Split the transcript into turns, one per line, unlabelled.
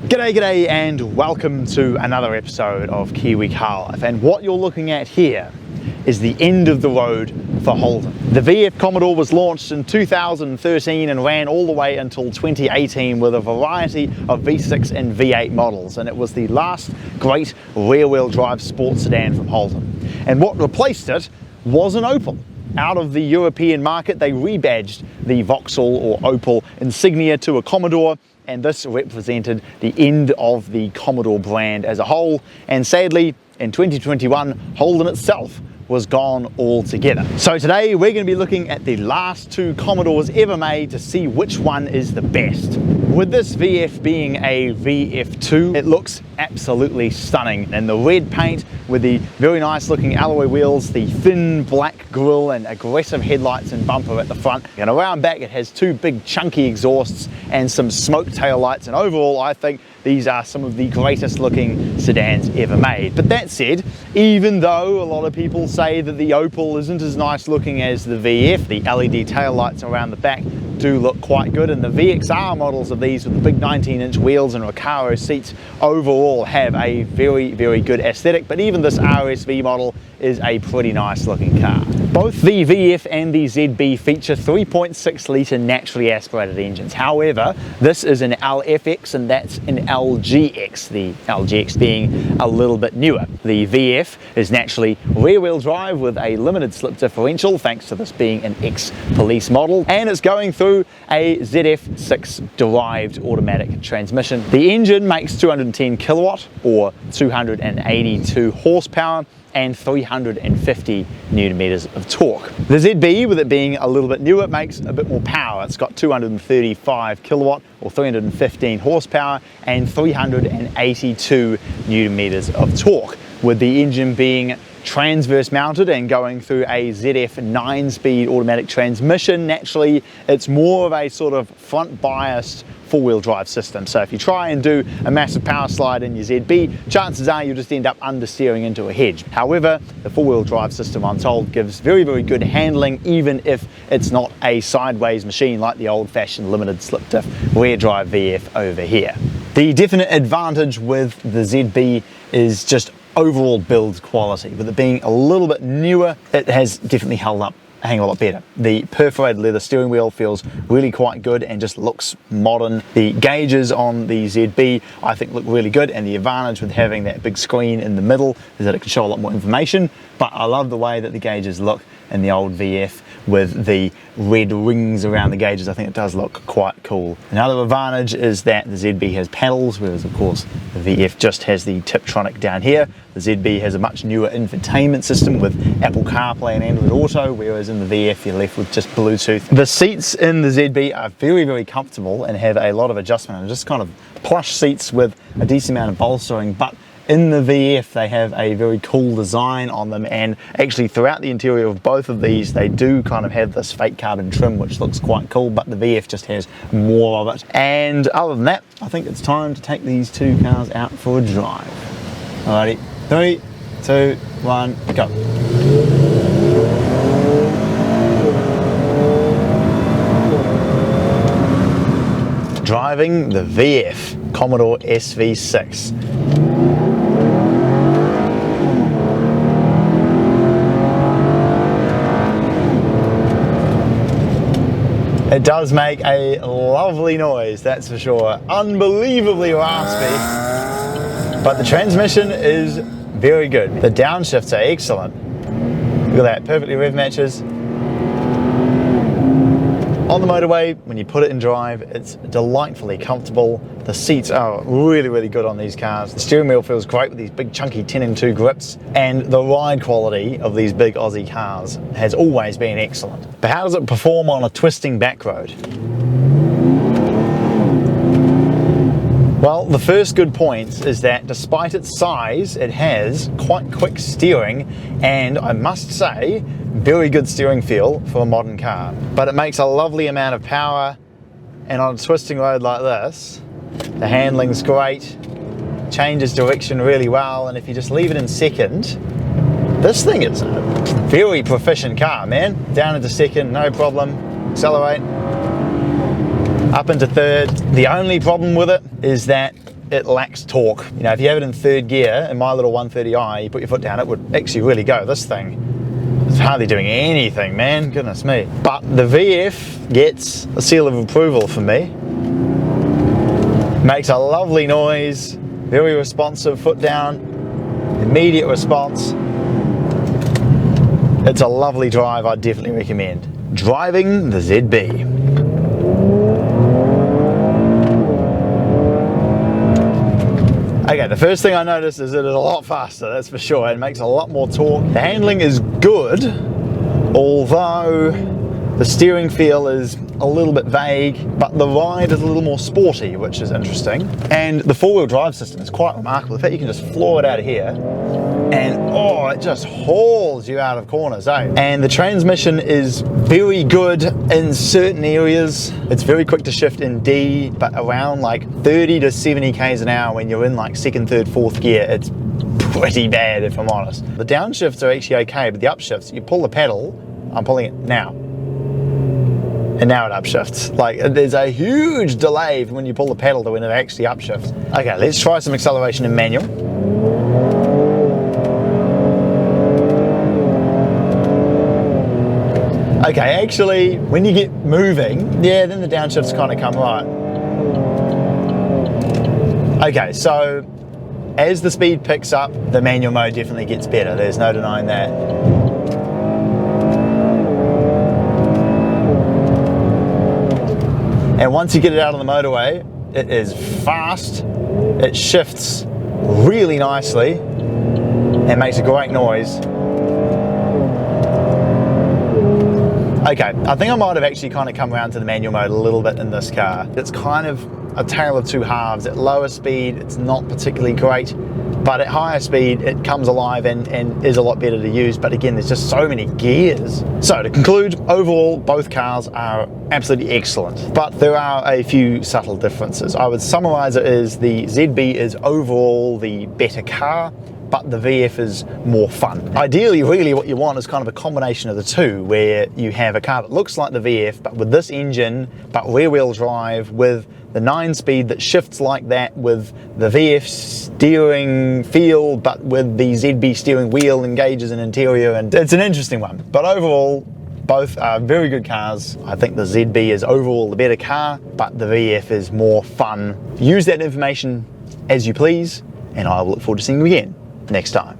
G'day and welcome to another episode of Kiwi Car Life, and what you're looking at here is the end of the road for Holden. The VF Commodore was launched in 2013 and ran all the way until 2018 with a variety of V6 and V8 models, and it was the last great rear-wheel drive sports sedan from Holden. And what replaced it was an Opel. Out of the European market, they rebadged the Vauxhall or Opel insignia to a Commodore, and this represented the end of the Commodore brand as a whole. And sadly, in 2021, Holden itself was gone altogether. So today we're going to be looking at the last two Commodores ever made to see which one is the best. With this VF being a VF2, it looks absolutely stunning, and the red paint with the very nice looking alloy wheels, the thin black grille and aggressive headlights and bumper at the front, and around back it has two big chunky exhausts and some smoke tail lights, and overall I think these are some of the greatest looking sedans ever made. But that said, even though a lot of people say that the Opel isn't as nice looking as the VF, the LED tail lights around the back do look quite good, and the VXR models of these with the big 19-inch wheels and Recaro seats overall have a very good aesthetic. But even this RS-V model is a pretty nice looking car. Both the VF and the ZB feature 3.6 litre naturally aspirated engines. However, this is an LFX and that's an LGX, the LGX being a little bit newer. The VF is naturally rear-wheel drive with a limited slip differential, thanks to this being an ex-police model, and it's going through a ZF6 derived automatic transmission. The engine makes 210 kilowatt or 282 horsepower and 350 newton meters of torque. The ZB, with it being a little bit newer, makes a bit more power. It's got 235 kilowatt or 315 horsepower and 382 newton meters of torque, with the engine being transverse mounted and going through a ZF 9-speed automatic transmission. Naturally, it's more of a sort of front biased four-wheel drive system. So if you try and do a massive power slide in your ZB, chances are you'll just end up understeering into a hedge. However, the four-wheel drive system, I'm told, gives very good handling, even if it's not a sideways machine like the old-fashioned limited slip diff rear drive VF over here. The definite advantage with the ZB is just overall build quality. With it being a little bit newer, it has definitely held up a hang of a lot better. The perforated leather steering wheel feels really quite good and just looks modern. The gauges on the ZB I think look really good, and the advantage with having that big screen in the middle is that it can show a lot more information. But I love the way that the gauges look in the old VF with the red rings around the gauges. I think it does look quite cool. Another advantage is that the ZB has paddles, whereas of course the VF just has the Tiptronic down here. The ZB has a much newer infotainment system with Apple CarPlay and Android Auto, whereas in the VF you're left with just Bluetooth. The seats in the ZB are very comfortable and have a lot of adjustment, and just kind of plush seats with a decent amount of bolstering. But in the VF they have a very cool design on them, and actually throughout the interior of both of these they do kind of have this fake carbon trim which looks quite cool, but the VF just has more of it. And other than that, I think it's time to take these two cars out for a drive. Alrighty, 3, 2, 1, go. Driving the VF Commodore SV6. It does make a lovely noise, that's for sure. Unbelievably raspy, but the transmission is very good. The downshifts are excellent. Look at that, perfectly rev matches. On the motorway, when you put it in drive, it's delightfully comfortable. The seats are really good on these cars. The steering wheel feels great with these big chunky 10-in-2 grips, and the ride quality of these big Aussie cars has always been excellent. But how does it perform on a twisting back road? Well, the first good point is that despite its size, it has quite quick steering, and I must say, very good steering feel for a modern car. But it makes a lovely amount of power, and on a twisting road like this, the handling's great, changes direction really well, and if you just leave it in second, this thing is a very proficient car, man. Down into second, no problem, accelerate, up into third. The only problem with it is that it lacks torque. You know, if you have it in third gear, in my little 130i, you put your foot down, it would actually really go. This thing is hardly doing anything, man, goodness me. But the VF gets a seal of approval from me. Makes a lovely noise, very responsive, foot down, immediate response. It's a lovely drive, I'd definitely recommend. Driving the ZB. Okay, the first thing I noticed is that it's a lot faster, that's for sure. It makes a lot more torque. The handling is good, although the steering feel is a little bit vague, but the ride is a little more sporty, which is interesting. And the four-wheel drive system is quite remarkable. In fact, you can just floor it out of here, and oh, it just hauls you out of corners, eh? And the transmission is very good in certain areas. It's very quick to shift in D, but around like 30 to 70 k's an hour when you're in like second, third, fourth gear, it's pretty bad if I'm honest. The downshifts are actually okay, but the upshifts, you pull the pedal, I'm pulling it now, and now it upshifts. Like, there's a huge delay from when you pull the pedal to when it actually upshifts. Okay, let's try some acceleration in manual. Okay, actually, when you get moving, yeah, then the downshifts kind of come right. Okay, so as the speed picks up, the manual mode definitely gets better. There's no denying that. And once you get it out on the motorway, it is fast, it shifts really nicely, and makes a great noise. Okay, I think I might have actually kind of come around to the manual mode a little bit in this car. It's kind of a tale of two halves. At lower speed, it's not particularly great, but at higher speed, it comes alive and is a lot better to use. But again, there's just so many gears. So to conclude, overall, both cars are absolutely excellent, but there are a few subtle differences. I would summarize it as the ZB is overall the better car, but the VF is more fun. Ideally, really what you want is kind of a combination of the two, where you have a car that looks like the VF, but with this engine, but rear-wheel drive, with the 9-speed that shifts like that, with the VF steering feel, but with the ZB steering wheel engages in interior, and it's an interesting one. But overall, both are very good cars. I think the ZB is overall the better car, but the VF is more fun. Use that information as you please, and I will look forward to seeing you again next time.